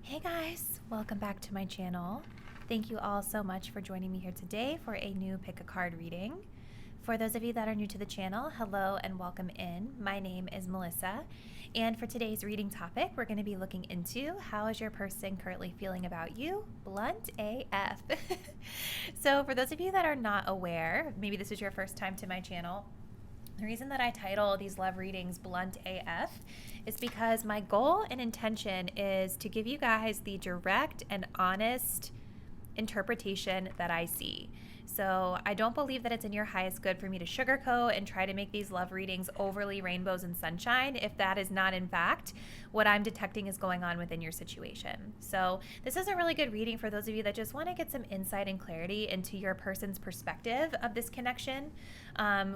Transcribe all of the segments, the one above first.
Hey guys, welcome back to my channel. Thank you all so much for joining me here today for a new pick a card reading. For those of you that are new to the channel, hello and welcome in. My name is Melissa, and for today's reading topic, we're going to be looking into how is your person currently feeling about you? Blunt AF. So for those of you that are not aware, maybe this is your first time to my channel, the reason that I title these love readings Blunt AF is because my goal and intention is to give you guys the direct and honest interpretation that I see. So I don't believe that it's in your highest good for me to sugarcoat and try to make these love readings overly rainbows and sunshine if that is not in fact what I'm detecting is going on within your situation. So this is a really good reading for those of you that just want to get some insight and clarity into your person's perspective of this connection,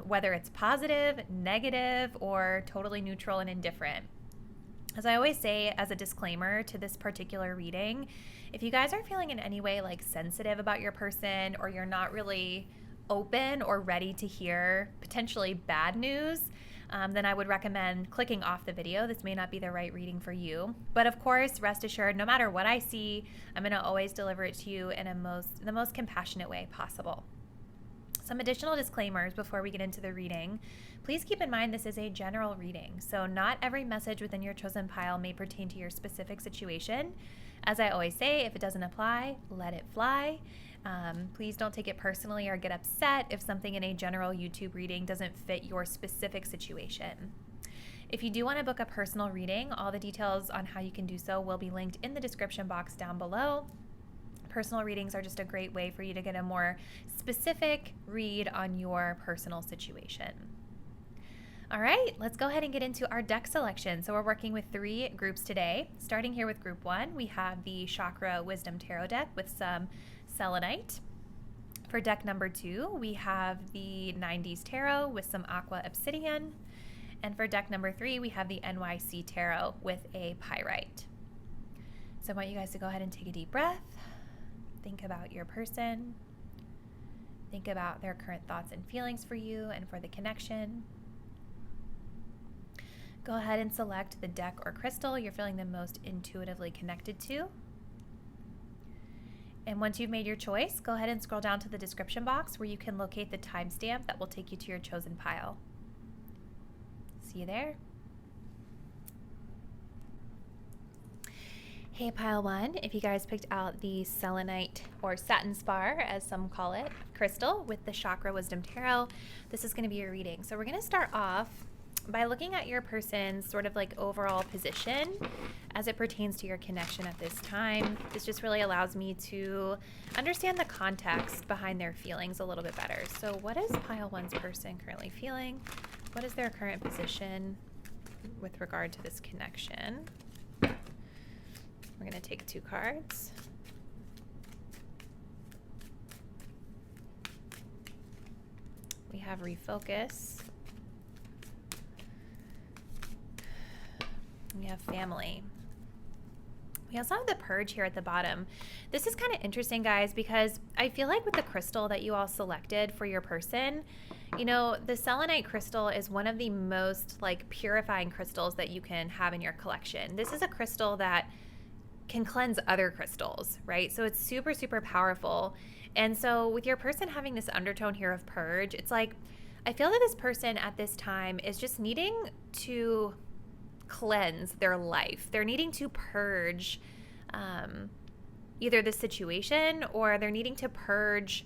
whether it's positive, negative, or totally neutral and indifferent. As I always say as a disclaimer to this particular reading, if you guys are feeling in any way like sensitive about your person, or you're not really open or ready to hear potentially bad news, then I would recommend clicking off the video. This may not be the right reading for you. But of course, rest assured, no matter what I see, I'm going to always deliver it to you in the most compassionate way possible. Some additional disclaimers before we get into the reading. Please keep in mind this is a general reading, so not every message within your chosen pile may pertain to your specific situation. As I always say, if it doesn't apply, let it fly. Please don't take it personally or get upset if something in a general YouTube reading doesn't fit your specific situation. If you do want to book a personal reading, all the details on how you can do so will be linked in the description box down below. Personal readings are just a great way for you to get a more specific read on your personal situation. All right, let's go ahead and get into our deck selection. So we're working with 3 groups today. Starting here with group 1, we have the Chakra Wisdom Tarot deck with some selenite. For deck number 2, we have the 90s Tarot with some aqua obsidian. And for deck number 3, we have the NYC Tarot with a pyrite. So I want you guys to go ahead and take a deep breath. Think about your person. Think about their current thoughts and feelings for you and for the connection. Go ahead and select the deck or crystal you're feeling the most intuitively connected to. And once you've made your choice, go ahead and scroll down to the description box where you can locate the timestamp that will take you to your chosen pile. See you there. Hey Pile 1, if you guys picked out the selenite or satin spar, as some call it, crystal with the Chakra Wisdom Tarot, this is going to be your reading. So we're going to start off by looking at your person's sort of like overall position as it pertains to your connection at this time. This just really allows me to understand the context behind their feelings a little bit better. So what is Pile 1's person currently feeling? What is their current position with regard to this connection? We're going to take 2 cards. We have refocus. We have family. We also have the purge here at the bottom. This is kind of interesting, guys, because I feel like with the crystal that you all selected for your person, you know, the selenite crystal is one of the most like purifying crystals that you can have in your collection. This is a crystal that can cleanse other crystals, right? So it's super, super powerful. And so with your person having this undertone here of purge, it's like, I feel that this person at this time is just needing to cleanse their life. They're needing to purge either the situation, or they're needing to purge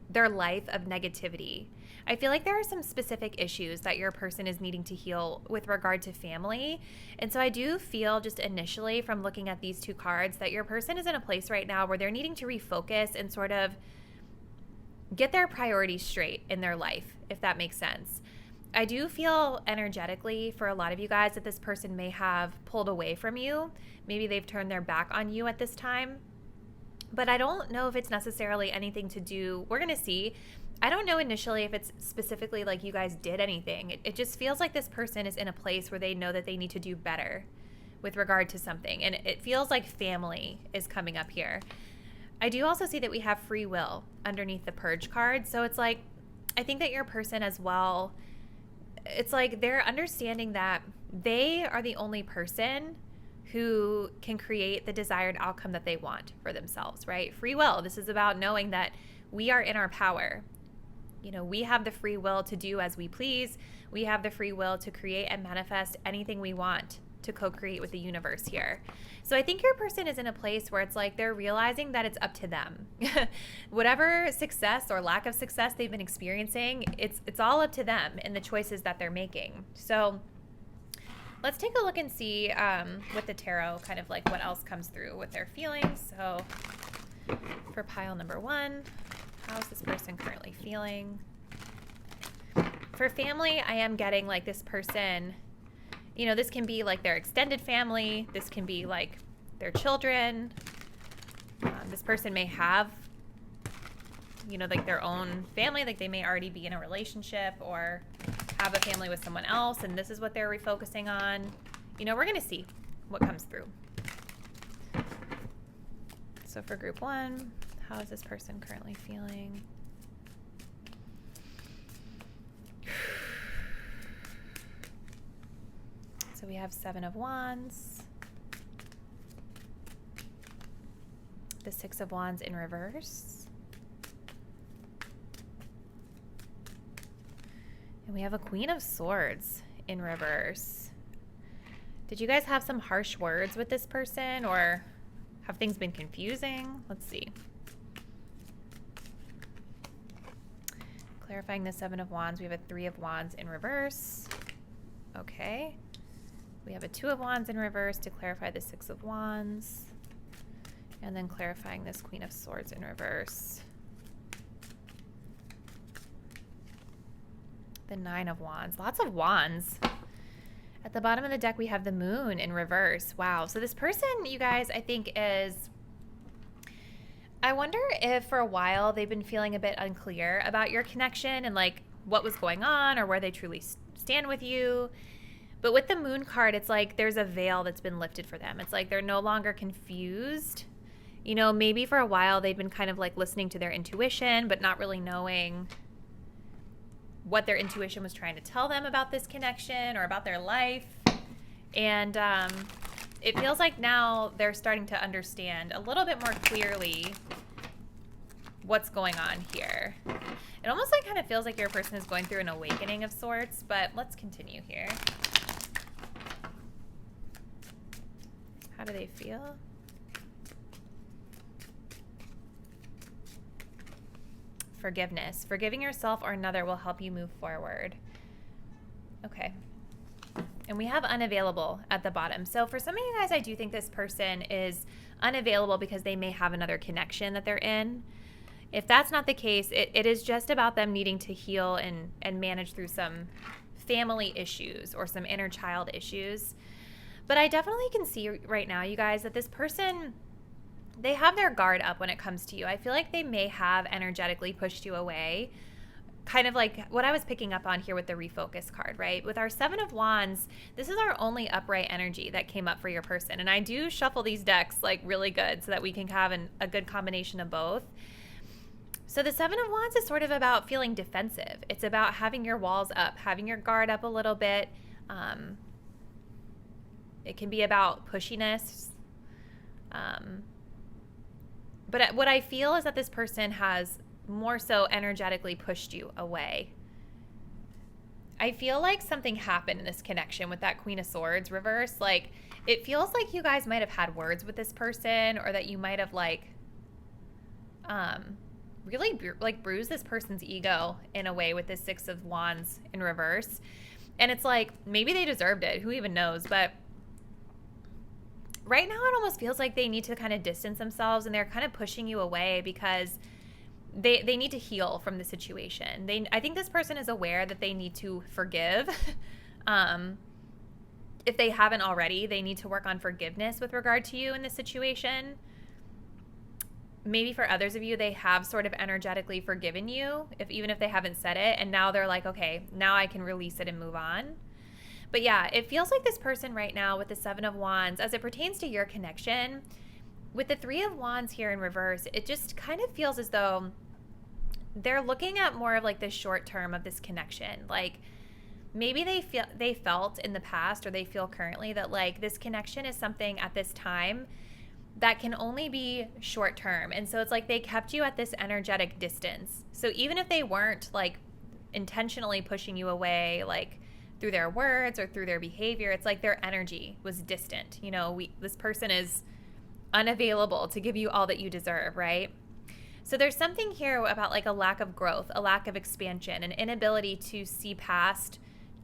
their life of negativity. I feel like there are some specific issues that your person is needing to heal with regard to family. And so I do feel just initially from looking at these 2 cards that your person is in a place right now where they're needing to refocus and sort of get their priorities straight in their life, if that makes sense. I do feel energetically for a lot of you guys that this person may have pulled away from you. Maybe they've turned their back on you at this time. But I don't know if it's necessarily anything to do, we're going to see. I don't know initially if it's specifically like you guys did anything. It just feels like this person is in a place where they know that they need to do better with regard to something. And it feels like family is coming up here. I do also see that we have free will underneath the purge card. So it's like, I think that your person as well, it's like they're understanding that they are the only person who can create the desired outcome that they want for themselves, right? Free will. This is about knowing that we are in our power. You know, we have the free will to do as we please. We have the free will to create and manifest anything we want to co-create with the universe here. So I think your person is in a place where it's like they're realizing that it's up to them. Whatever success or lack of success they've been experiencing, it's all up to them and the choices that they're making. So let's take a look and see with the tarot kind of like what else comes through with their feelings. So for pile number 1, how is this person currently feeling? For family, I am getting like this person, you know, this can be like their extended family. This can be like their children. This person may have, you know, like their own family. Like they may already be in a relationship or have a family with someone else, and this is what they're refocusing on. You know, we're going to see what comes through. So for group 1, how is this person currently feeling? So we have 7 of Wands, the 6 of Wands in reverse, and we have a Queen of Swords in reverse. Did you guys have some harsh words with this person, or have things been confusing? Let's see. Clarifying the 7 of Wands, we have a 3 of Wands in reverse. Okay. We have a 2 of Wands in reverse to clarify the 6 of Wands. And then clarifying this Queen of Swords in reverse. The 9 of Wands. Lots of Wands. At the bottom of the deck, we have the Moon in reverse. Wow. So this person, you guys, I think is... I wonder if for a while they've been feeling a bit unclear about your connection and like what was going on or where they truly stand with you. But with the Moon card, it's like there's a veil that's been lifted for them. It's like they're no longer confused. You know, maybe for a while they've been kind of like listening to their intuition, but not really knowing what their intuition was trying to tell them about this connection or about their life. And it feels like now they're starting to understand a little bit more clearly what's going on here. It almost like kind of feels like your person is going through an awakening of sorts, but let's continue here. How do they feel? Forgiveness. Forgiving yourself or another will help you move forward. Okay. And we have unavailable at the bottom. So for some of you guys, I do think this person is unavailable because they may have another connection that they're in. If that's not the case, it is just about them needing to heal and manage through some family issues or some inner child issues. But I definitely can see right now, you guys, that this person, they have their guard up when it comes to you. I feel like they may have energetically pushed you away. Kind of like what I was picking up on here with the refocus card, right? With our 7 of Wands, this is our only upright energy that came up for your person. And I do shuffle these decks like really good so that we can have a good combination of both. So the 7 of Wands is sort of about feeling defensive. It's about having your walls up, having your guard up a little bit. It can be about pushiness. But what I feel is that this person has more so energetically pushed you away. I feel like something happened in this connection with that Queen of Swords reverse. Like, it feels like you guys might have had words with this person, or that you might have really bruised this person's ego in a way with this 6 of Wands in reverse. And it's like, maybe they deserved it. Who even knows? But right now, it almost feels like they need to kind of distance themselves, and they're kind of pushing you away because they need to heal from the situation. I think this person is aware that they need to forgive. If they haven't already, they need to work on forgiveness with regard to you in this situation. Maybe for others of you, they have sort of energetically forgiven you, even if they haven't said it, and now they're like, okay, now I can release it and move on. But yeah, it feels like this person right now with the 7 of Wands, as it pertains to your connection, with the 3 of Wands here in reverse, it just kind of feels as though they're looking at more of like the short term of this connection. Like, maybe they felt in the past, or they feel currently, that like this connection is something at this time that can only be short term. And so it's like they kept you at this energetic distance. So even if they weren't like intentionally pushing you away, like through their words or through their behavior, it's like their energy was distant. You know, this person is unavailable to give you all that you deserve, right? So there's something here about like a lack of growth, a lack of expansion, an inability to see past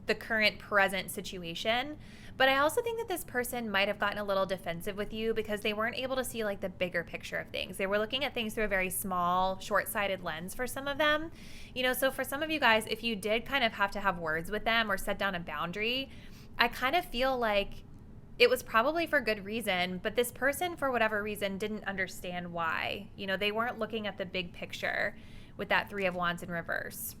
the current present situation. But I also think that this person might have gotten a little defensive with you because they weren't able to see like the bigger picture of things. They were looking at things through a very small, short-sighted lens for some of them. You know, so for some of you guys, if you did kind of have to have words with them or set down a boundary, I kind of feel like it was probably for good reason, but this person, for whatever reason, didn't understand why. You know, they weren't looking at the big picture with that Three of Wands in reverse.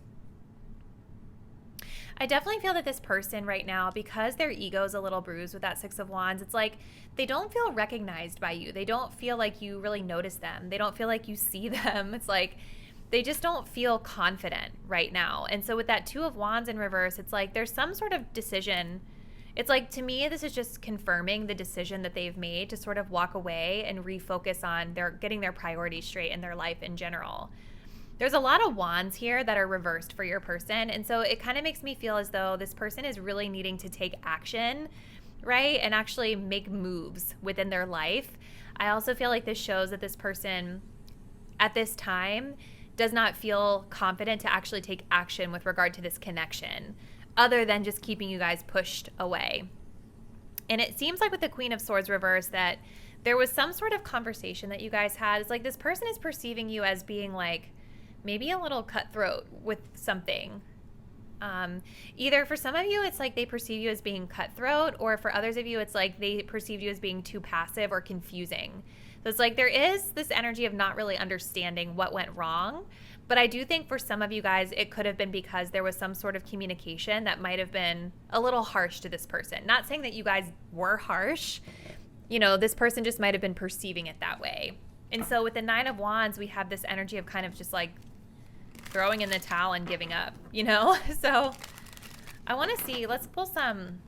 I definitely feel that this person right now, because their ego is a little bruised with that Six of Wands, it's like they don't feel recognized by you. They don't feel like you really notice them. They don't feel like you see them. It's like they just don't feel confident right now. And so with that Two of Wands in reverse, it's like there's some sort of decision. It's like, to me, this is just confirming the decision that they've made to sort of walk away and refocus on getting their priorities straight in their life in general. There's a lot of wands here that are reversed for your person. And so it kind of makes me feel as though this person is really needing to take action, right? And actually make moves within their life. I also feel like this shows that this person at this time does not feel confident to actually take action with regard to this connection, other than just keeping you guys pushed away. And it seems like with the Queen of Swords reverse that there was some sort of conversation that you guys had. It's like this person is perceiving you as being like maybe a little cutthroat with something. Either for some of you, it's like they perceive you as being cutthroat, or for others of you, it's like they perceive you as being too passive or confusing. So it's like there is this energy of not really understanding what went wrong. But I do think for some of you guys, it could have been because there was some sort of communication that might have been a little harsh to this person. Not saying that you guys were harsh. You know, this person just might have been perceiving it that way. And so with the Nine of Wands, we have this energy of kind of just like throwing in the towel and giving up, you know? So I want to see, let's pull some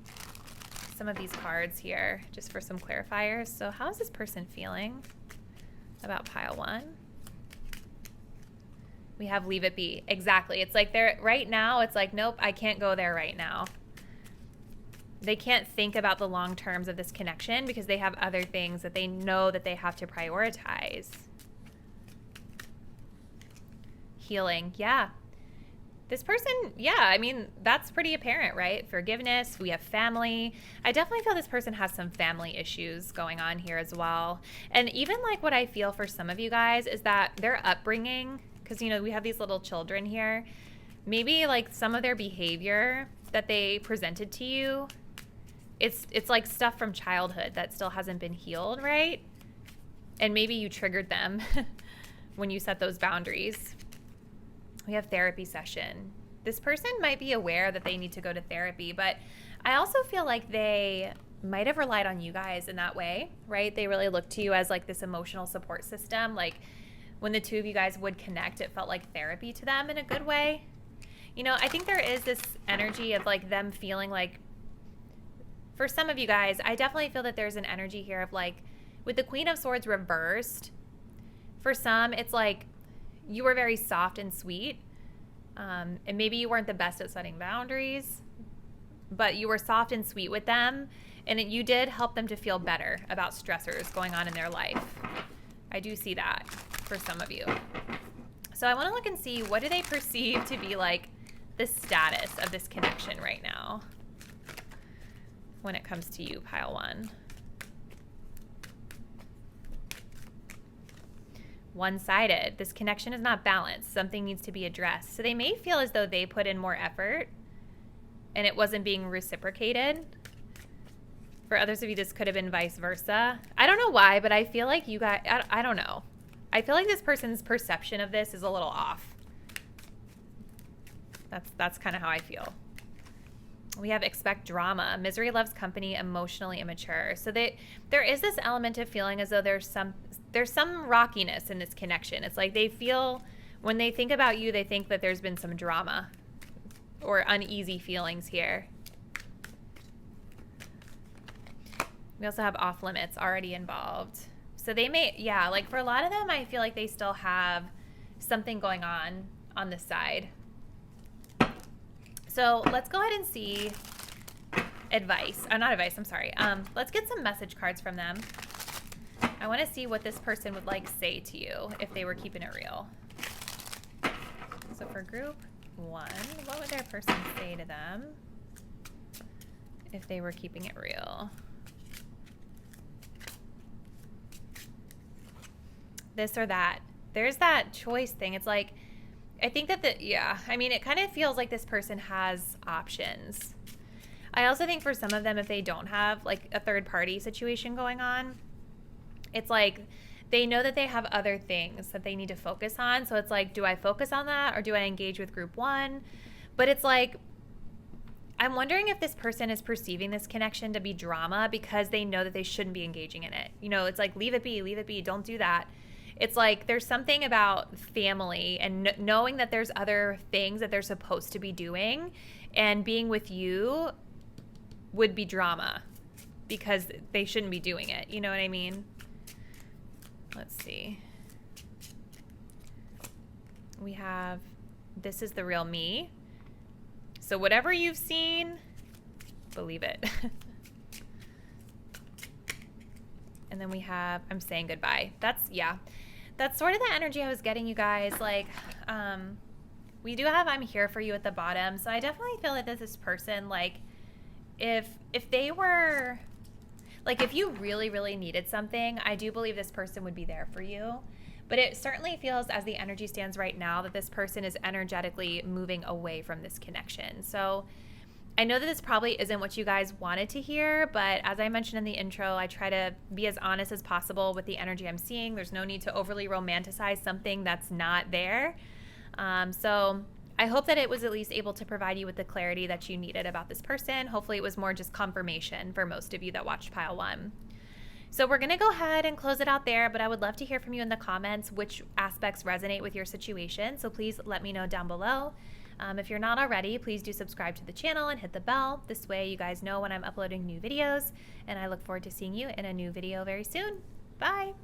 of these cards here just for some clarifiers. So how is this person feeling about pile one? We have leave it be. Exactly. It's like they're right now, it's like, nope, I can't go there right now. They can't think about the long terms of this connection because they have other things that they know that they have to prioritize. Healing. Yeah. This person, yeah, I mean, that's pretty apparent, right? Forgiveness. We have family. I definitely feel this person has some family issues going on here as well. And even like what I feel for some of you guys is that their upbringing, because, you know, we have these little children here, maybe like some of their behavior that they presented to you, it's like stuff from childhood that still hasn't been healed, right? And maybe you triggered them when you set those boundaries. We have therapy session. This person might be aware that they need to go to therapy, but I also feel like they might have relied on you guys in that way, right? They really looked to you as like this emotional support system. Like when the two of you guys would connect, it felt like therapy to them in a good way. You know, I think there is this energy of like them feeling like, for some of you guys, I definitely feel that there's an energy here of like, with the Queen of Swords reversed, for some, it's like you were very soft and sweet, and maybe you weren't the best at setting boundaries, but you were soft and sweet with them, and you did help them to feel better about stressors going on in their life. I do see that for some of you. So I want to look and see, what do they perceive to be like the status of this connection right now when it comes to you, pile one. One-sided. This connection is not balanced. Something needs to be addressed. So they may feel as though they put in more effort and it wasn't being reciprocated. For others of you, this could have been vice versa. I don't know why, but I feel like you guys, I don't know. I feel like this person's perception of this is a little off. That's kind of how I feel. We have expect drama. Misery loves company, emotionally immature. So there is this element of feeling as though there's some rockiness in this connection. It's like they feel, when they think about you, they think that there's been some drama or uneasy feelings here. We also have off limits already involved. So they may, yeah, like for a lot of them, I feel like they still have something going on this side. So let's go ahead and see advice. Not advice, I'm sorry. Let's get some message cards from them. I want to see what this person would like say to you if they were keeping it real. So for group 1, what would their person say to them if they were keeping it real? This or that. There's that choice thing. It's like, I think that it kind of feels like this person has options. I also think for some of them, if they don't have like a third party situation going on, it's like they know that they have other things that they need to focus on. So it's like, do I focus on that or do I engage with group 1? But it's like, I'm wondering if this person is perceiving this connection to be drama because they know that they shouldn't be engaging in it. You know, it's like, leave it be, don't do that. It's like there's something about family and knowing that there's other things that they're supposed to be doing, and being with you would be drama because they shouldn't be doing it. You know what I mean? Let's see. We have, this is the real me. So whatever you've seen, believe it. And then we have, I'm saying goodbye. That's sort of the energy I was getting, you guys. Like, we do have I'm here for you at the bottom. So I definitely feel that this person, like, if they were, like, if you really, really needed something, I do believe this person would be there for you. But it certainly feels, as the energy stands right now, that this person is energetically moving away from this connection. So I know that this probably isn't what you guys wanted to hear, but as I mentioned in the intro, I try to be as honest as possible with the energy I'm seeing. There's no need to overly romanticize something that's not there. So I hope that it was at least able to provide you with the clarity that you needed about this person. Hopefully it was more just confirmation for most of you that watched Pile 1. So we're going to go ahead and close it out there, but I would love to hear from you in the comments which aspects resonate with your situation. So please let me know down below. If you're not already, please do subscribe to the channel and hit the bell. This way you guys know when I'm uploading new videos, and I look forward to seeing you in a new video very soon. Bye!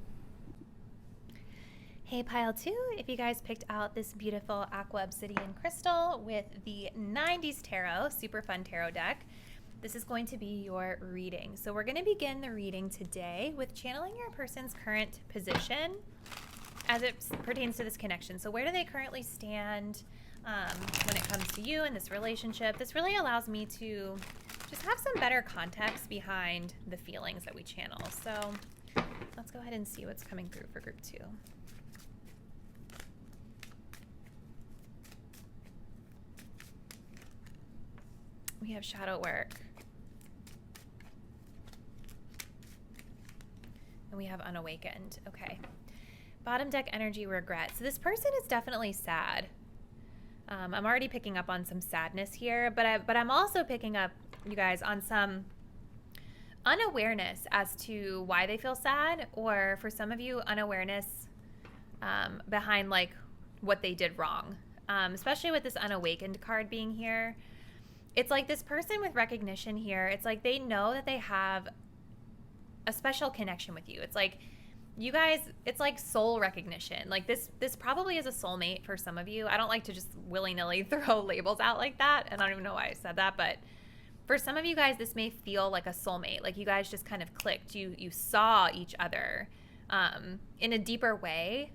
Hey Pile 2, if you guys picked out this beautiful Aqua Obsidian crystal with the 90s Tarot, super fun tarot deck, this is going to be your reading. So we're going to begin the reading today with channeling your person's current position as it pertains to this connection. So where do they currently stand when it comes to you and this relationship? This really allows me to just have some better context behind the feelings that we channel. So let's go ahead and see what's coming through for group 2. We have shadow work. And we have unawakened. Okay. Bottom deck energy, regret. So this person is definitely sad. I'm already picking up on some sadness here, but I'm also picking up, you guys, on some unawareness as to why they feel sad, or for some of you, unawareness behind like what they did wrong. Especially with this unawakened card being here. It's like this person with recognition here, it's like they know that they have a special connection with you. It's like you guys, it's like soul recognition. Like this probably is a soulmate for some of you. I don't like to just willy-nilly throw labels out like that, and I don't even know why I said that, but for some of you guys, this may feel like a soulmate. Like you guys just kind of clicked. You saw each other in a deeper way,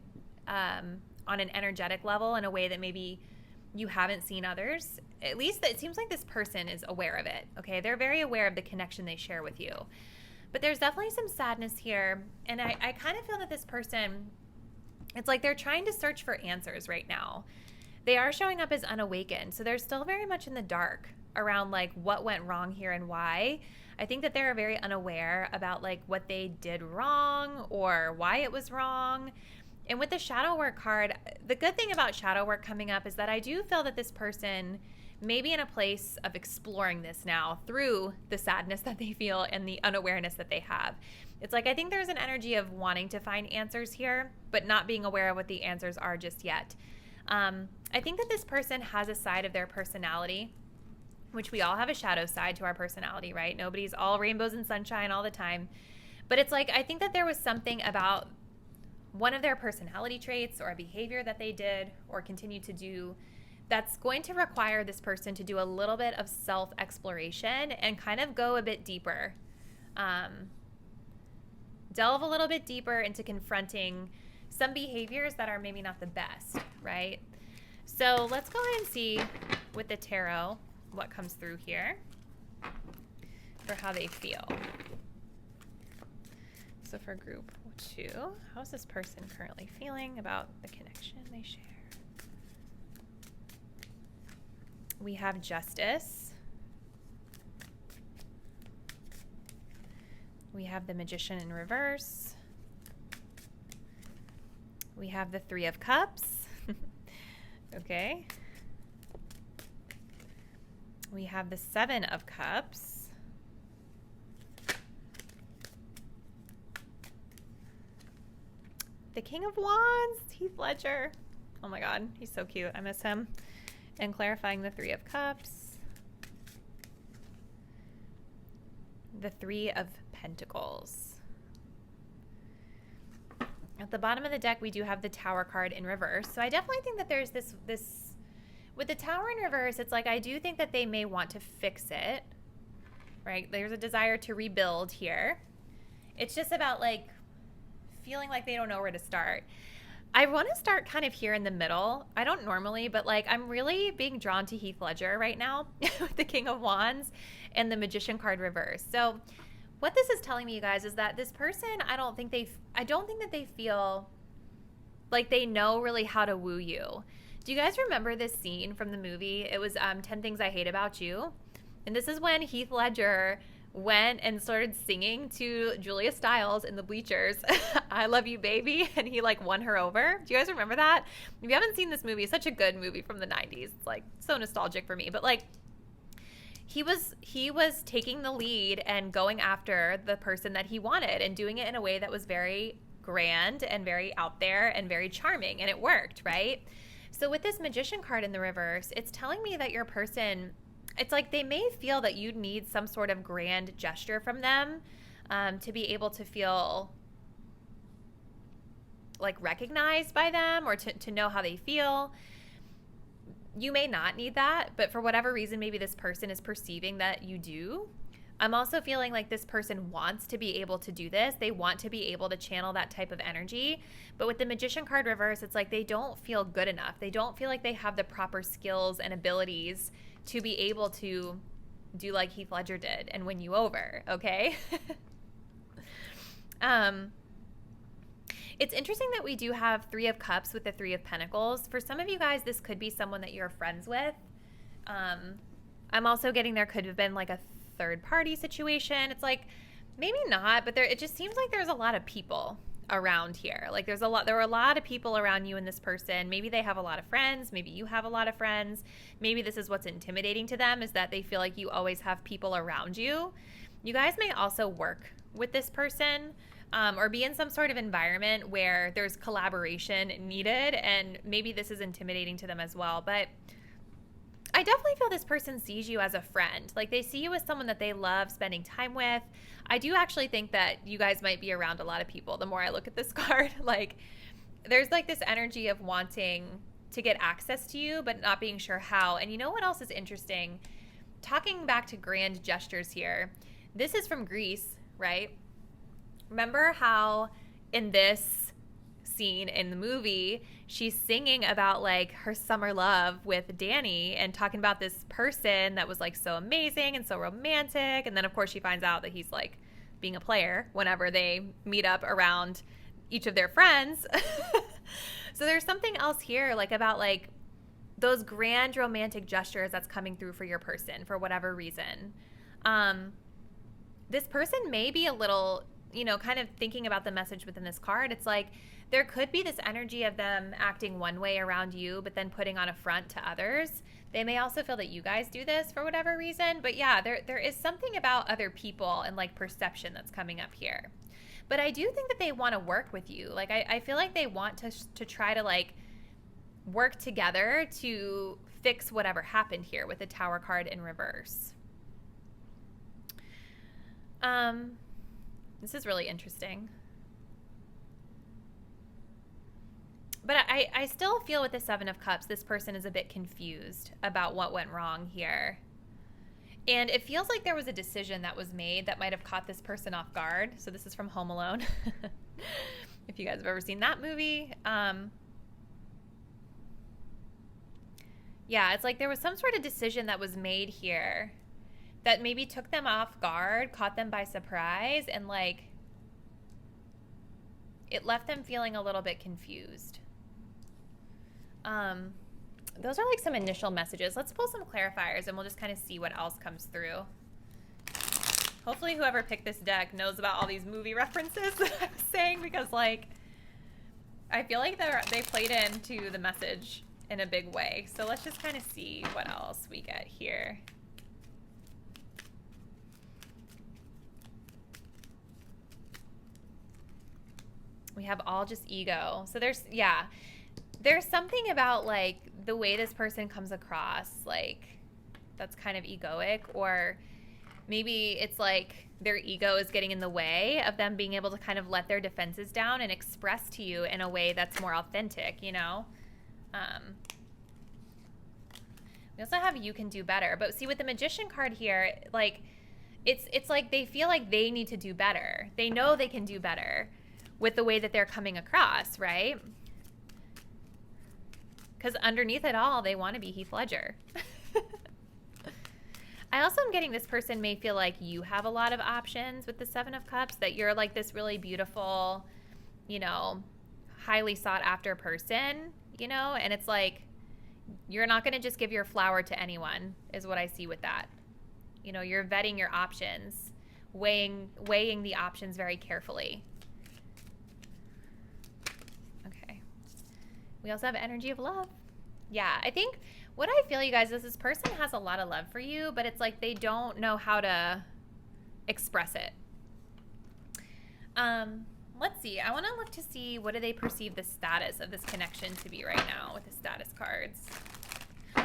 on an energetic level, in a way that maybe you haven't seen others. At least it seems like this person is aware of it. Okay, they're very aware of the connection they share with you. But there's definitely some sadness here. And I kind of feel that this person, it's like they're trying to search for answers right now. They are showing up as unawakened. So they're still very much in the dark around like what went wrong here and why. I think that they're very unaware about like what they did wrong or why it was wrong. And with the shadow work card, the good thing about shadow work coming up is that I do feel that this person may be in a place of exploring this now through the sadness that they feel and the unawareness that they have. It's like I think there's an energy of wanting to find answers here, but not being aware of what the answers are just yet. I I think that this person has a side of their personality, which we all have a shadow side to our personality, right? Nobody's all rainbows and sunshine all the time. But it's like, I think that there was something about one of their personality traits or a behavior that they did or continue to do that's going to require this person to do a little bit of self-exploration and kind of go a bit deeper. Delve a little bit deeper into confronting some behaviors that are maybe not the best, right? So let's go ahead and see with the tarot what comes through here for how they feel. So for group 2, how's this person currently feeling about the connection they share? We have Justice. We have the Magician in reverse. We have the Three of Cups. Okay. We have the Seven of Cups. The King of Wands, Heath Ledger. Oh my God, he's so cute. I miss him. And clarifying the Three of Cups. The Three of Pentacles. At the bottom of the deck, we do have the Tower card in reverse. So I definitely think that there's this with the Tower in reverse, it's like I do think that they may want to fix it, right? There's a desire to rebuild here. It's just about like feeling like they don't know where to start. I want to start kind of here in the middle. I don't normally, but like I'm really being drawn to Heath Ledger right now with the King of Wands and the Magician card reverse. So what this is telling me, you guys, is that this person, I don't think that they feel like they know really how to woo you. Do you guys remember this scene from the movie? It was 10 Things I Hate About You. And this is when Heath Ledger went and started singing to Julia Stiles in the bleachers, I love you, baby. And he like won her over. Do you guys remember that? If you haven't seen this movie, it's such a good movie from the 90s. It's like so nostalgic for me. But like he was taking the lead and going after the person that he wanted and doing it in a way that was very grand and very out there and very charming. And it worked, right? So with this Magician card in the reverse, it's telling me that your person, it's like they may feel that you need some sort of grand gesture from them to be able to feel like recognized by them or to know how they feel. You may not need that, but for whatever reason, maybe this person is perceiving that you do. I'm also feeling like this person wants to be able to do this. They want to be able to channel that type of energy. But with the Magician card reverse, it's like they don't feel good enough. They don't feel like they have the proper skills and abilities to be able to do like Heath Ledger did and win you over, okay? It's interesting that we do have Three of Cups with the Three of Pentacles. For some of you guys, this could be someone that you're friends with. I'm also getting there could have been like a third party situation. It's like maybe not, but it just seems like there's a lot of people around here. Like there were a lot of people around you and this person. Maybe they have a lot of friends. Maybe you have a lot of friends. Maybe this is what's intimidating to them, is that they feel like you always have people around you. You guys may also work with this person or be in some sort of environment where there's collaboration needed, and maybe this is intimidating to them as well. But I definitely feel this person sees you as a friend. Like they see you as someone that they love spending time with. I do actually think that you guys might be around a lot of people. The more I look at this card, like there's like this energy of wanting to get access to you, but not being sure how. And you know what else is interesting? Talking back to grand gestures here, this is from Greece, right? Remember how in this scene in the movie, she's singing about like her summer love with Danny and talking about this person that was like so amazing and so romantic. And then of course she finds out that he's like being a player whenever they meet up around each of their friends. So there's something else here like about like those grand romantic gestures that's coming through for your person for whatever reason. This person may be a little, kind of thinking about the message within this card. It's like there could be this energy of them acting one way around you, but then putting on a front to others. They may also feel that you guys do this for whatever reason. But yeah, there is something about other people and like perception that's coming up here. But I do think that they want to work with you. Like I feel like they want to try to like work together to fix whatever happened here with the Tower card in reverse. This is really interesting. But I still feel with the Seven of Cups, this person is a bit confused about what went wrong here. And it feels like there was a decision that was made that might have caught this person off guard. So this is from Home Alone. If you guys have ever seen that movie. Yeah, it's like there was some sort of decision that was made here that maybe took them off guard, caught them by surprise, and like it left them feeling a little bit confused. Those are like some initial messages. Let's pull some clarifiers and we'll just kind of see what else comes through. Hopefully whoever picked this deck knows about all these movie references that I was saying, because like I feel like they played into the message in a big way. So let's just kind of see what else we get here. We have all just ego. So there's something about like the way this person comes across, like that's kind of egoic, or maybe it's like their ego is getting in the way of them being able to kind of let their defenses down and express to you in a way that's more authentic, you know? We also have you can do better. But see, with the Magician card here, like it's like they feel like they need to do better. They know they can do better with the way that they're coming across, right? Because underneath it all, they want to be Heath Ledger. I also am getting this person may feel like you have a lot of options with the Seven of Cups, that you're like this really beautiful, you know, highly sought after person, you know, and it's like you're not going to just give your flower to anyone is what I see with that. You know, you're vetting your options, weighing the options very carefully. Okay. We also have energy of love. Yeah, I think what I feel, you guys, is this person has a lot of love for you, but it's like they don't know how to express it. Let's see. I want to look to see what do they perceive the status of this connection to be right now with the status cards.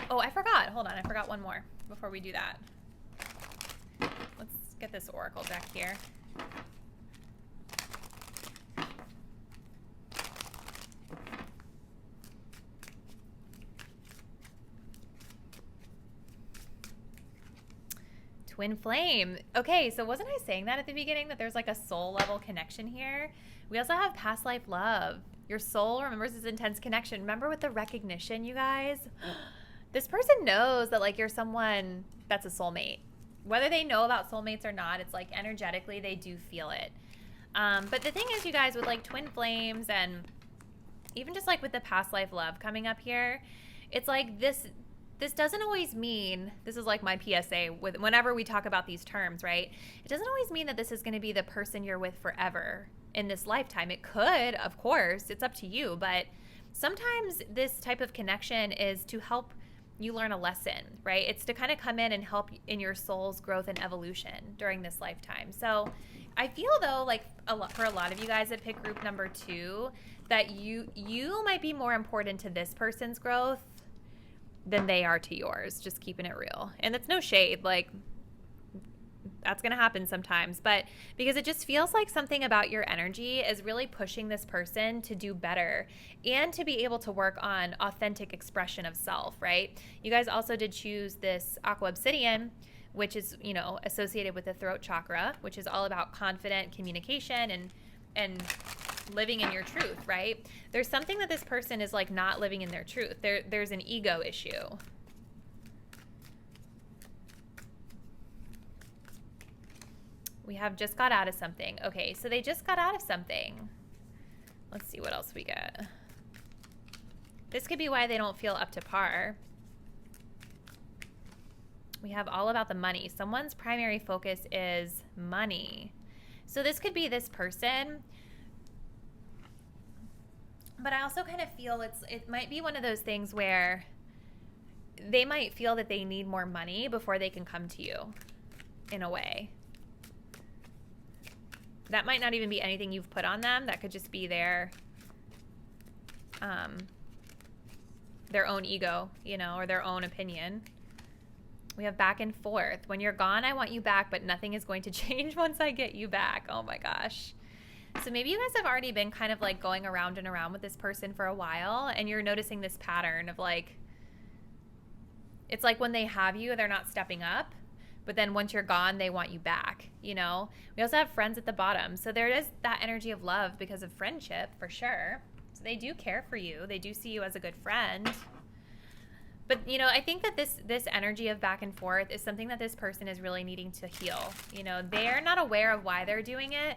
Oh, I forgot. Hold on. I forgot one more before we do that. Let's get this oracle deck here. Twin flame. Okay, so wasn't I saying that at the beginning, that there's like a soul level connection here? We also have past life love. Your soul remembers this intense connection. Remember with the recognition, you guys? This person knows that like you're someone that's a soulmate. Whether they know about soulmates or not, it's like energetically they do feel it. But the thing is, you guys, with like twin flames and even just like with the past life love coming up here, it's like this doesn't always mean, this is like my PSA with whenever we talk about these terms, right? It doesn't always mean that this is going to be the person you're with forever in this lifetime. It could, of course, it's up to you, but sometimes this type of connection is to help you learn a lesson, right? It's to kind of come in and help in your soul's growth and evolution during this lifetime. So I feel though, like for a lot of you guys that pick group number 2, that you might be more important to this person's growth than they are to yours, just keeping it real. And it's no shade, like that's going to happen sometimes, but because it just feels like something about your energy is really pushing this person to do better and to be able to work on authentic expression of self, right? You guys also did choose this aqua obsidian, which is, you know, associated with the throat chakra, which is all about confident communication and living in your truth, right? There's something that this person is like not living in their truth. There's an ego issue. We have just got out of something. Okay, so they just got out of something. Let's see what else we get. This could be why they don't feel up to par. We have all about the money. Someone's primary focus is money. So this could be this person. But I also kind of feel it might be one of those things where they might feel that they need more money before they can come to you, in a way. That might not even be anything you've put on them. That could just be their their own ego, you know, or their own opinion. We have back and forth. When you're gone, I want you back, but nothing is going to change once I get you back. Oh my gosh. So maybe you guys have already been kind of like going around and around with this person for a while, and you're noticing this pattern of like, it's like when they have you, they're not stepping up, but then once you're gone, they want you back, you know? We also have friends at the bottom. So there is that energy of love because of friendship for sure. So they do care for you. They do see you as a good friend. But, you know, I think that this energy of back and forth is something that this person is really needing to heal. You know, they're not aware of why they're doing it,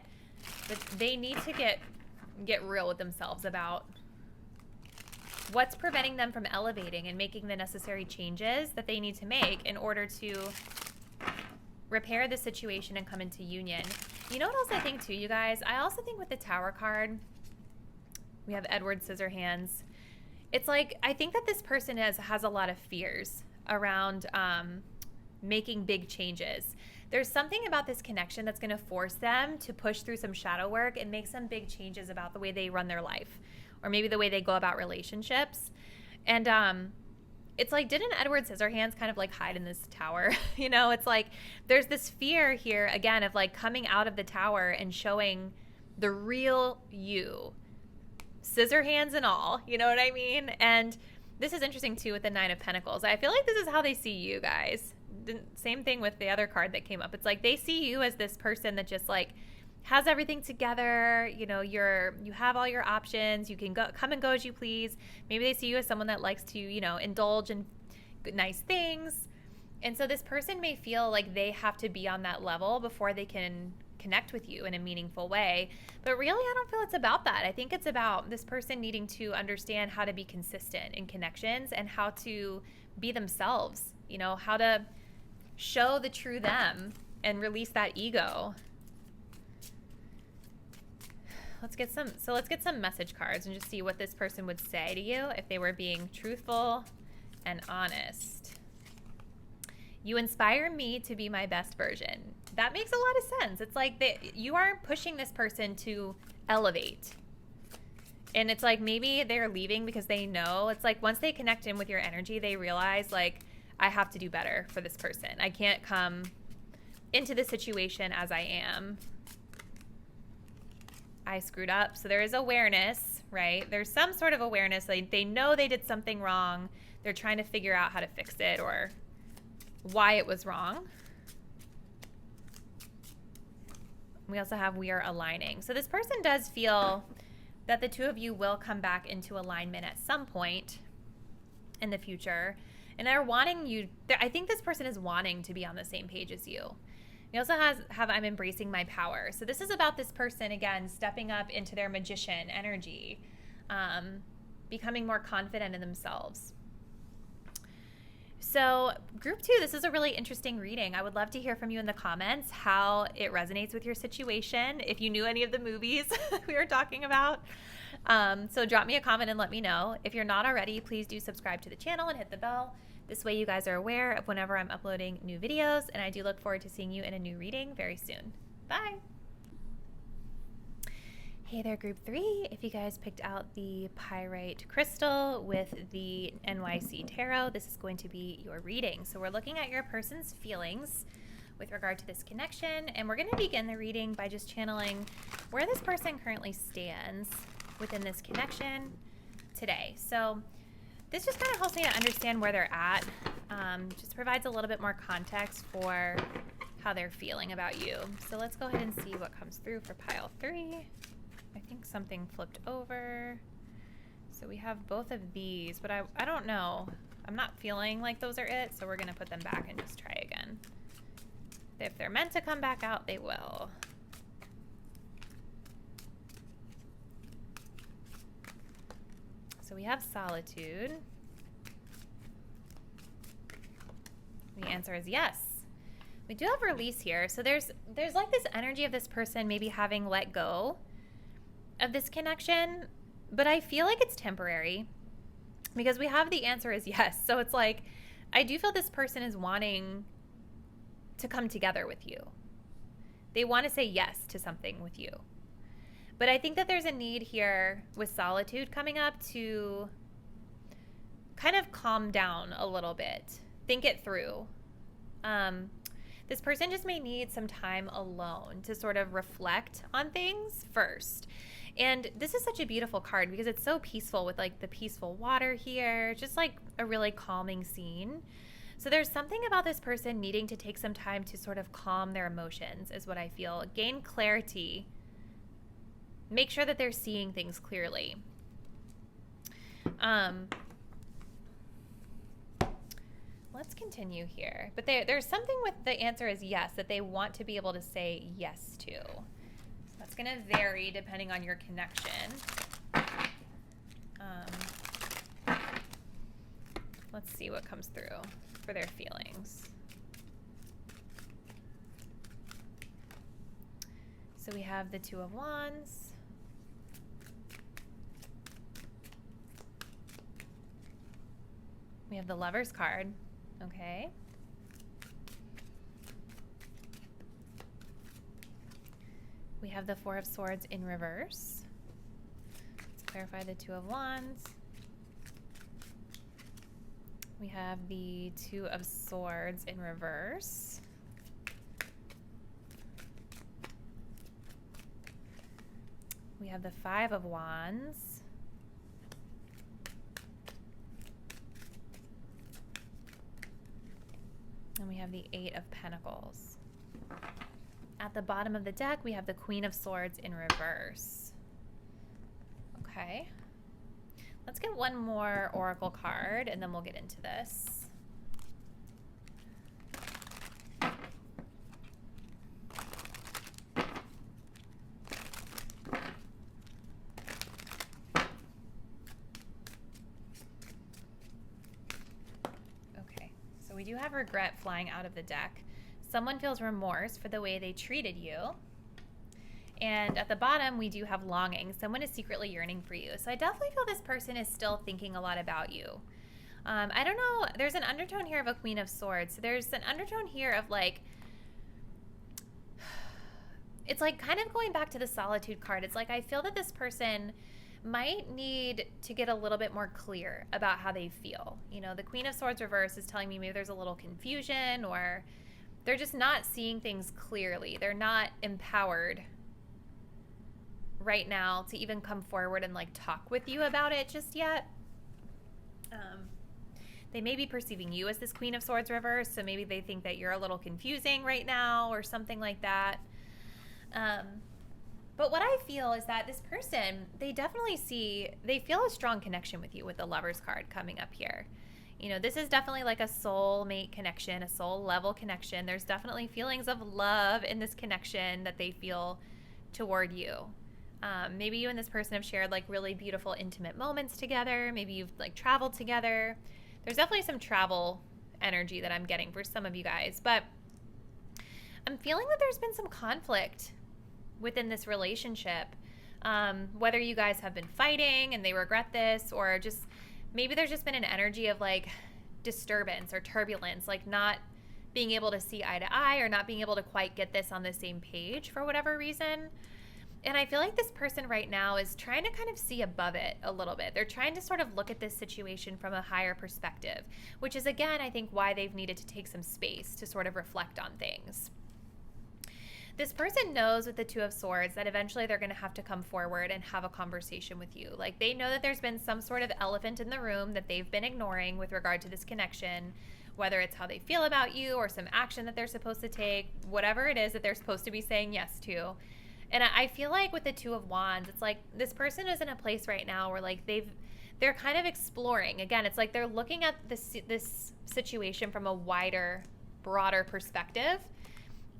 but they need to get real with themselves about what's preventing them from elevating and making the necessary changes that they need to make in order to repair the situation and come into union. You know what else I think too, you guys? I also think with the Tower card, we have Edward Scissorhands. It's like, I think that this person has a lot of fears around making big changes. There's something about this connection that's going to force them to push through some shadow work and make some big changes about the way they run their life, or maybe the way they go about relationships. And it's like, didn't Edward Scissorhands kind of like hide in this tower? You know, it's like there's this fear here, again, of like coming out of the tower and showing the real you. Scissor hands and all, you know what I mean? And this is interesting too with the Nine of Pentacles. I feel like this is how they see you guys. Same thing with the other card that came up. It's like they see you as this person that just like has everything together. You know, you have all your options. You can come and go as you please. Maybe they see you as someone that likes to, you know, indulge in nice things. And so this person may feel like they have to be on that level before they can connect with you in a meaningful way. But really, I don't feel it's about that. I think it's about this person needing to understand how to be consistent in connections and how to be themselves, you know, how to show the true them and release that ego. Let's get some message cards and just see what this person would say to you if they were being truthful and honest. You inspire me to be my best version. That makes a lot of sense. It's like you are pushing this person to elevate. And it's like maybe they're leaving because they know. It's like once they connect in with your energy, they realize like, I have to do better for this person. I can't come into the situation as I am. I screwed up. So there is awareness, right? There's some sort of awareness. They know they did something wrong. They're trying to figure out how to fix it or why it was wrong. We also have we are aligning. So this person does feel that the two of you will come back into alignment at some point in the future. And they're wanting you, I think this person is wanting to be on the same page as you. We also have I'm embracing my power. So this is about this person, again, stepping up into their magician energy, becoming more confident in themselves. So group 2, this is a really interesting reading. I would love to hear from you in the comments how it resonates with your situation. If you knew any of the movies we were talking about. So drop me a comment and let me know. If you're not already, please do subscribe to the channel and hit the bell. This way you guys are aware of whenever I'm uploading new videos, and I do look forward to seeing you in a new reading very soon. Bye! Hey there, group 3. If you guys picked out the pyrite crystal with the NYC Tarot, this is going to be your reading. So we're looking at your person's feelings with regard to this connection, and we're going to begin the reading by just channeling where this person currently stands within this connection today. So this just kind of helps me to understand where they're at. Just provides a little bit more context for how they're feeling about you. So let's go ahead and see what comes through for pile 3. I think something flipped over. So we have both of these, but I don't know. I'm not feeling like those are it, so we're going to put them back and just try again. If they're meant to come back out, they will. So we have solitude. The answer is yes. We do have release here. So there's like this energy of this person maybe having let go of this connection, but I feel like it's temporary because we have the answer is yes. So it's like, I do feel this person is wanting to come together with you. They want to say yes to something with you. But I think that there's a need here with solitude coming up to kind of calm down a little bit. Think it through. This person just may need some time alone to sort of reflect on things first. And this is such a beautiful card because it's so peaceful with like the peaceful water here, just like a really calming scene. So there's something about this person needing to take some time to sort of calm their emotions is what I feel. Gain clarity. Make sure that they're seeing things clearly. Let's continue here. But there's something with the answer is yes, that they want to be able to say yes to. So that's going to vary depending on your connection. Let's see what comes through for their feelings. So we have the Two of Wands. We have the Lover's card. Okay. We have the Four of Swords in reverse. Let's clarify the Two of Wands. We have the Two of Swords in reverse. We have the Five of Wands. And we have the Eight of Pentacles. At the bottom of the deck, we have the Queen of Swords in reverse. Okay. Let's get one more oracle card, and then we'll get into this. We do have regret flying out of the deck. Someone feels remorse for the way they treated you. And at the bottom, we do have longing. Someone is secretly yearning for you. So I definitely feel this person is still thinking a lot about you. I don't know. There's an undertone here of a Queen of Swords. So there's an undertone here of like, it's like kind of going back to the Solitude card. It's like I feel that this person might need to get a little bit more clear about how they feel. You know, the Queen of Swords reverse is telling me maybe there's a little confusion, or they're just not seeing things clearly. They're not empowered right now to even come forward and like talk with you about it just yet. They may be perceiving you as this Queen of Swords reverse, so maybe they think that you're a little confusing right now or something like that. But what I feel is that this person, they feel a strong connection with you with the Lover's card coming up here. You know, this is definitely like a soulmate connection, a soul level connection. There's definitely feelings of love in this connection that they feel toward you. Maybe you and this person have shared like really beautiful intimate moments together. Maybe you've like traveled together. There's definitely some travel energy that I'm getting for some of you guys, but I'm feeling that there's been some conflict within this relationship, whether you guys have been fighting and they regret this, or just maybe there's just been an energy of like disturbance or turbulence, like not being able to see eye to eye or not being able to quite get this on the same page for whatever reason. And I feel like this person right now is trying to kind of see above it a little bit. They're trying to sort of look at this situation from a higher perspective, which is, again, I think why they've needed to take some space to sort of reflect on things. This person knows with the Two of Swords that eventually they're going to have to come forward and have a conversation with you. Like they know that there's been some sort of elephant in the room that they've been ignoring with regard to this connection, whether it's how they feel about you or some action that they're supposed to take, whatever it is that they're supposed to be saying yes to. And I feel like with the Two of Wands, it's like this person is in a place right now where like they're kind of exploring. Again, it's like they're looking at this situation from a wider, broader perspective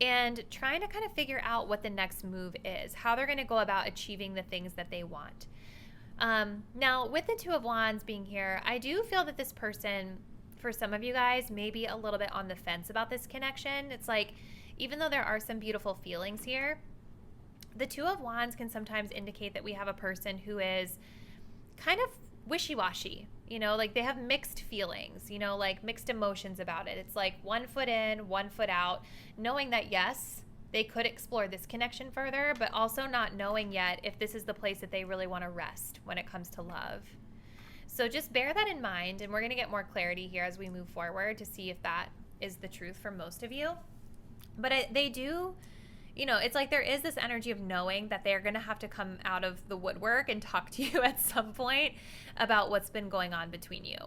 and trying to kind of figure out what the next move is, how they're going to go about achieving the things that they want. Now, with the Two of Wands being here, I do feel that this person, for some of you guys, may be a little bit on the fence about this connection. It's like, even though there are some beautiful feelings here, the Two of Wands can sometimes indicate that we have a person who is kind of wishy-washy, you know, like they have mixed feelings, you know, like mixed emotions about it. It's like one foot in, one foot out, knowing that, yes, they could explore this connection further, but also not knowing yet if this is the place that they really want to rest when it comes to love. So just bear that in mind, and we're going to get more clarity here as we move forward to see if that is the truth for most of you. But they do, you know, it's like there is this energy of knowing that they're going to have to come out of the woodwork and talk to you at some point about what's been going on between you.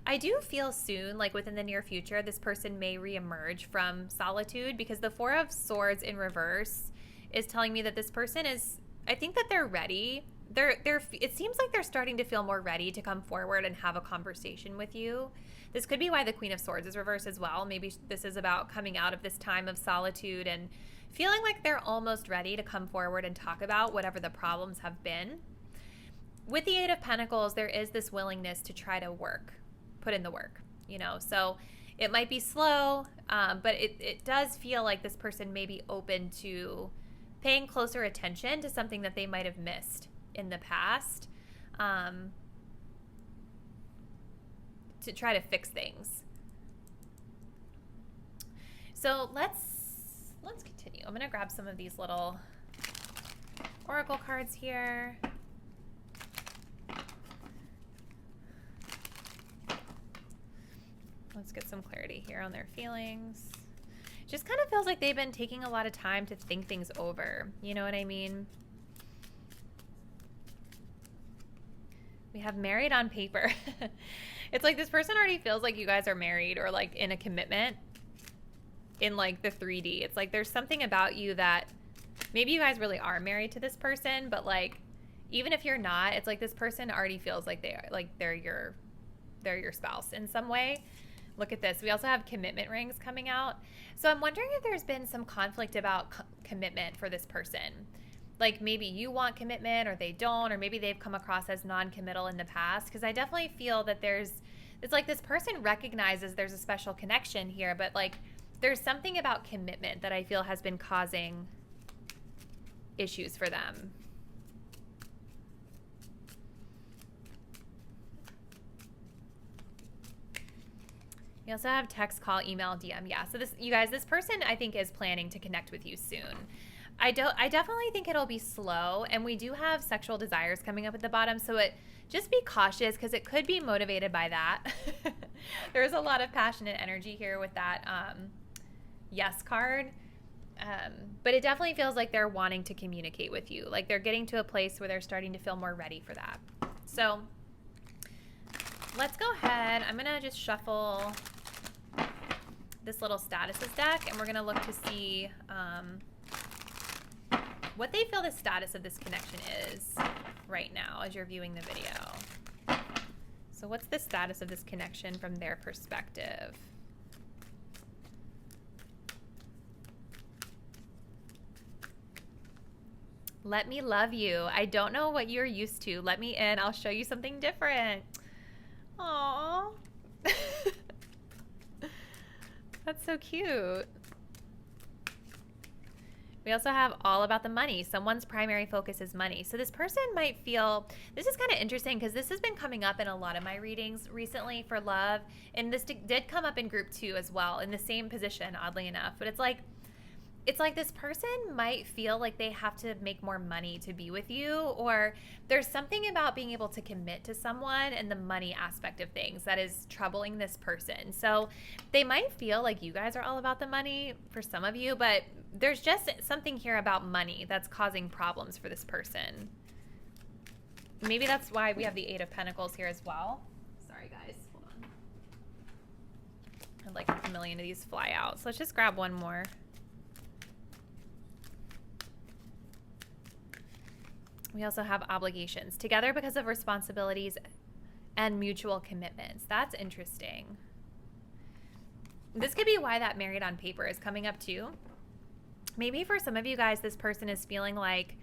I do feel soon, like within the near future, this person may reemerge from solitude, because the Four of Swords in reverse is telling me that this person is, I think that they're ready. It seems like they're starting to feel more ready to come forward and have a conversation with you. This could be why the Queen of Swords is reversed as well. Maybe this is about coming out of this time of solitude and feeling like they're almost ready to come forward and talk about whatever the problems have been. With the Eight of Pentacles, there is this willingness to try to put in the work, you know, so it might be slow, but it does feel like this person may be open to paying closer attention to something that they might have missed in the past, to try to fix things. So let's continue. I'm going to grab some of these little oracle cards here. Let's get some clarity here on their feelings. Just kind of feels like they've been taking a lot of time to think things over. You know what I mean? We have married on paper. It's like this person already feels like you guys are married or like in a commitment in like the 3D. It's like there's something about you that maybe you guys really are married to this person, but like even if you're not, it's like this person already feels like they're your spouse in some way. Look at this. We also have commitment rings coming out. So I'm wondering if there's been some conflict about commitment for this person. Like maybe you want commitment or they don't, or maybe they've come across as non-committal in the past. Because I definitely feel that it's like this person recognizes there's a special connection here, but like there's something about commitment that I feel has been causing issues for them. You also have text, call, email, DM. Yeah, so this person I think is planning to connect with you soon. I definitely think it'll be slow, and we do have sexual desires coming up at the bottom, so just be cautious because it could be motivated by that. There's a lot of passionate energy here with that yes card, but it definitely feels like they're wanting to communicate with you. Like they're getting to a place where they're starting to feel more ready for that. So let's go ahead. I'm going to just shuffle this little statuses deck, and we're going to look to see what they feel the status of this connection is right now as you're viewing the video. So what's the status of this connection from their perspective? Let me love you. I don't know what you're used to. Let me in. I'll show you something different. Aww. That's so cute. We also have all about the money. Someone's primary focus is money. So this person might feel, this is kind of interesting because this has been coming up in a lot of my readings recently for love. And this did come up in group 2 as well in the same position, oddly enough. But it's like this person might feel like they have to make more money to be with you, or there's something about being able to commit to someone and the money aspect of things that is troubling this person. So they might feel like you guys are all about the money for some of you, but there's just something here about money that's causing problems for this person. Maybe that's why we have the 8 of Pentacles here as well. Sorry, guys. Hold on. I'd like a million of these fly out. So let's just grab one more. We also have obligations. Together because of responsibilities and mutual commitments. That's interesting. This could be why that married on paper is coming up too. Maybe for some of you guys, this person is feeling like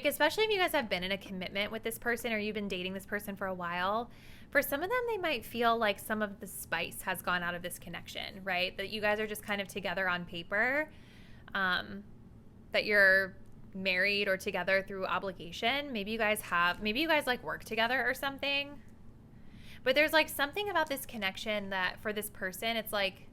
especially if you guys have been in a commitment with this person or you've been dating this person for a while, for some of them, they might feel like some of the spice has gone out of this connection, right? That you guys are just kind of together on paper, that you're married or together through obligation. Maybe you guys like work together or something. But there's like something about this connection that for this person, it's like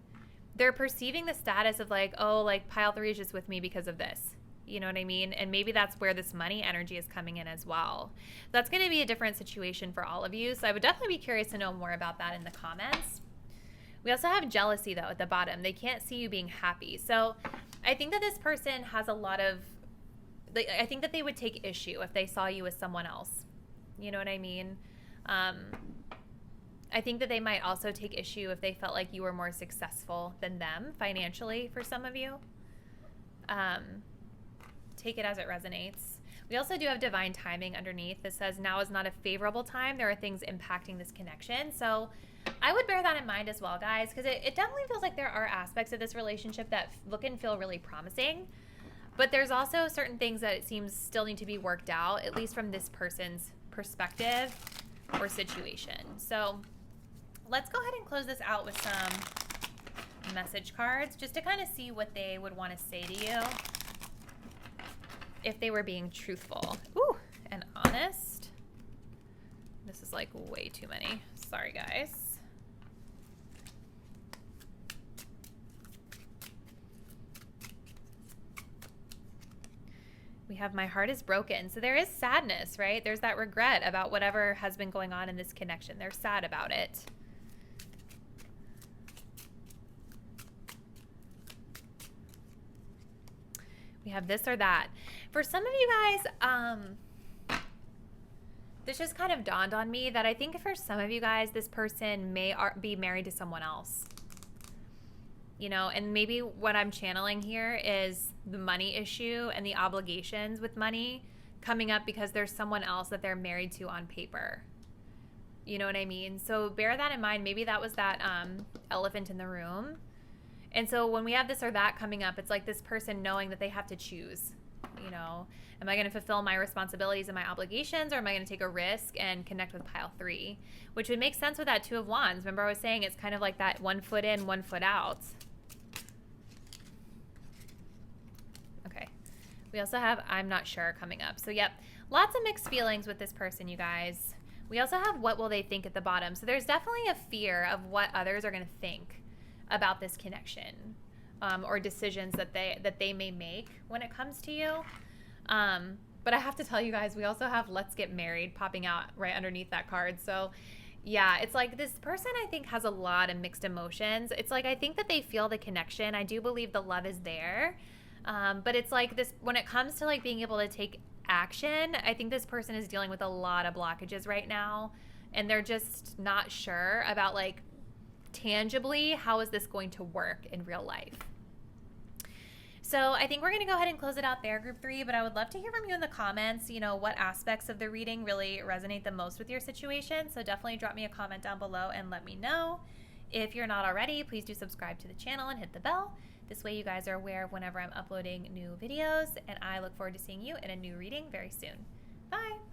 they're perceiving the status of like, oh, like pile 3 is just with me because of this. You know what I mean? And maybe that's where this money energy is coming in as well. That's going to be a different situation for all of you. So I would definitely be curious to know more about that in the comments. We also have jealousy, though, at the bottom. They can't see you being happy. So I think that this person has a lot of, I think that they would take issue if they saw you as someone else. You know what I mean? I think that they might also take issue if they felt like you were more successful than them financially for some of you. Take it as it resonates. We also do have divine timing underneath. This says now is not a favorable time. There are things impacting this connection. So I would bear that in mind as well, guys, because it definitely feels like there are aspects of this relationship that look and feel really promising. But there's also certain things that it seems still need to be worked out, at least from this person's perspective or situation. So let's go ahead and close this out with some message cards just to kind of see what they would want to say to you if they were being truthful. Ooh, and honest. This is like way too many. Sorry, guys. We have my heart is broken. So there is sadness, right? There's that regret about whatever has been going on in this connection. They're sad about it. We have this or that. For some of you guys, this just kind of dawned on me that I think for some of you guys, this person may be married to someone else. You know, and maybe what I'm channeling here is the money issue and the obligations with money coming up because there's someone else that they're married to on paper. You know what I mean? So bear that in mind. Maybe that was that elephant in the room. And so when we have this or that coming up, it's like this person knowing that they have to choose, you know, am I going to fulfill my responsibilities and my obligations, or am I going to take a risk and connect with pile 3, which would make sense with that 2 of Wands. Remember I was saying it's kind of like that 1 foot in, 1 foot out. Okay. We also have I'm not sure coming up. So yep, lots of mixed feelings with this person, you guys. We also have what will they think at the bottom. So there's definitely a fear of what others are going to think about this connection, or decisions that they may make when it comes to you. But I have to tell you guys, we also have let's get married popping out right underneath that card. So yeah, it's like this person I think has a lot of mixed emotions. It's like I think that they feel the connection. I do believe the love is there. But it's like this, when it comes to like being able to take action, I think this person is dealing with a lot of blockages right now, and they're just not sure about like tangibly how is this going to work in real life. So I think we're going to go ahead and close it out there, group 3, but I would love to hear from you in the comments, you know, what aspects of the reading really resonate the most with your situation. So definitely drop me a comment down below and let me know. If you're not already, please do subscribe to the channel and hit the bell. This way you guys are aware of whenever I'm uploading new videos, and I look forward to seeing you in a new reading very soon. Bye!